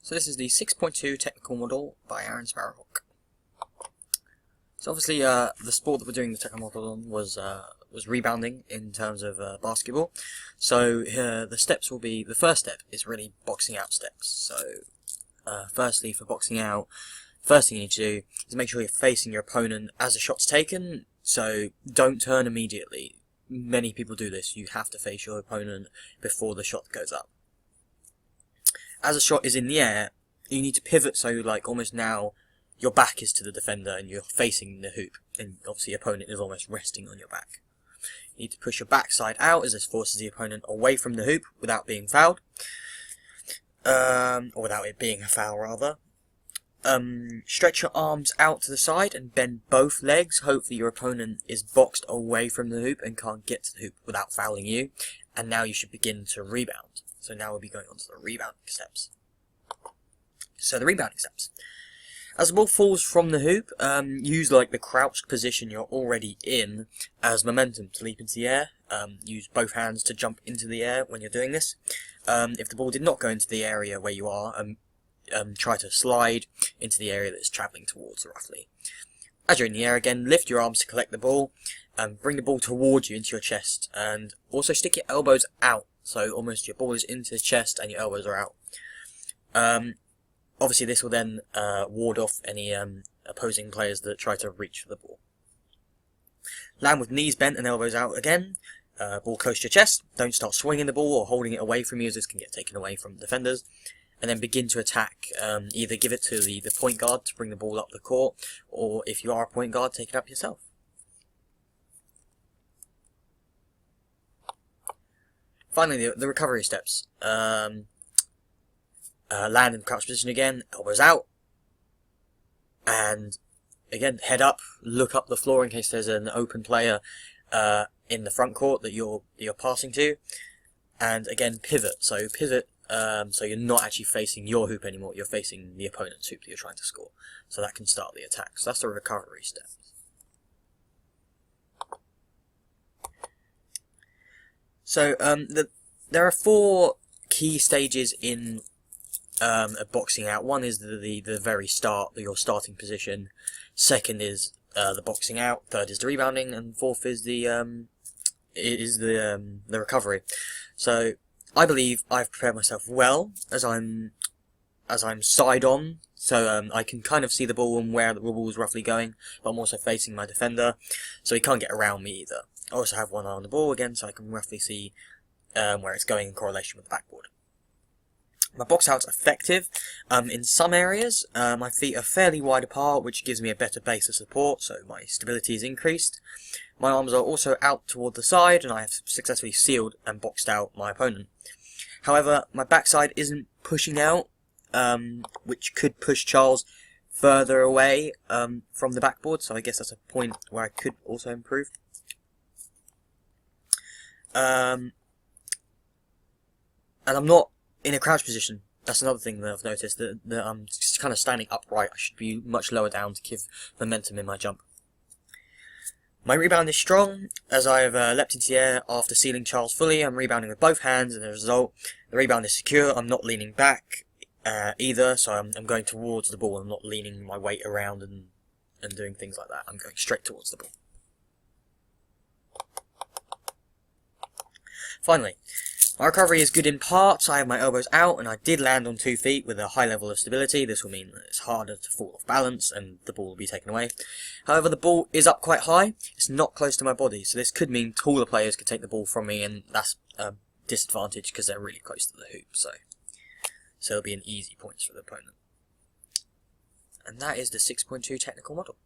So this is the 6.2 technical model by Aaron Sparrowhawk. So obviously the sport that we're doing the technical model on was rebounding in terms of basketball. So the steps will be, the first step is really boxing out steps. So firstly, for boxing out, first thing you need to do is make sure you're facing your opponent as the shot's taken. So don't turn immediately. Many people do this. You have to face your opponent before the shot goes up. As a shot is in the air, you need to pivot, so like almost now your back is to the defender and you're facing the hoop, and obviously your opponent is almost resting on your back. You need to push your backside out as this forces the opponent away from the hoop without being fouled, or without it being a foul rather. Stretch your arms out to the side and bend both legs. Hopefully your opponent is boxed away from the hoop and can't get to the hoop without fouling you. And now you should begin to rebound. So now we'll be going on to the rebounding steps. So the rebounding steps. As the ball falls from the hoop, use like the crouched position you're already in as momentum to leap into the air. Use both hands to jump into the air when you're doing this. If the ball did not go into the area where you are, try to slide into the area that it's travelling towards roughly. As you're in the air again, lift your arms to collect the ball, bring the ball towards you into your chest, and also stick your elbows out, so almost your ball is into the chest and your elbows are out. Obviously this will then ward off any opposing players that try to reach for the ball. Land with knees bent and elbows out again, ball close to your chest, don't start swinging the ball or holding it away from you as this can get taken away from defenders. And then begin to attack, either give it to the point guard to bring the ball up the court, or if you are a point guard, take it up yourself. Finally, the recovery steps. Land in crouch position again, elbows out, and again, head up, look up the floor in case there's an open player in the front court that you're passing to, and again, pivot. So pivot. So you're not actually facing your hoop anymore, you're facing the opponent's hoop that you're trying to score. So that can start the attack. So that's the recovery steps. So there are 4 key stages in a boxing out. One is the very start, your starting position. Second is the boxing out. Third is the rebounding, and fourth is the recovery. So I believe I've prepared myself well as I'm side on, so I can kind of see the ball and where the ball is roughly going, but I'm also facing my defender, so he can't get around me either. I also have one eye on the ball again, so I can roughly see where it's going in correlation with the backboard. My box out's effective. In some areas, my feet are fairly wide apart, which gives me a better base of support, so my stability is increased. My arms are also out toward the side, and I have successfully sealed and boxed out my opponent. However, my backside isn't pushing out, which could push Charles further away from the backboard, so I guess that's a point where I could also improve. And I'm not in a crouch position. That's another thing that I've noticed, that I'm just kind of standing upright. I should be much lower down to give momentum in my jump. My rebound is strong, as I have leapt into the air after sealing Charles fully. I'm rebounding with both hands, and as a result, the rebound is secure. I'm not leaning back either, so I'm going towards the ball. I'm not leaning my weight around and doing things like that. I'm going straight towards the ball. Finally, my recovery is good in parts. I have my elbows out, and I did land on 2 feet with a high level of stability. This will mean that it's harder to fall off balance, and the ball will be taken away. However, the ball is up quite high. It's not close to my body, so this could mean taller players could take the ball from me, and that's a disadvantage because they're really close to the hoop. So it'll be an easy points for the opponent. And that is the 6.2 technical model.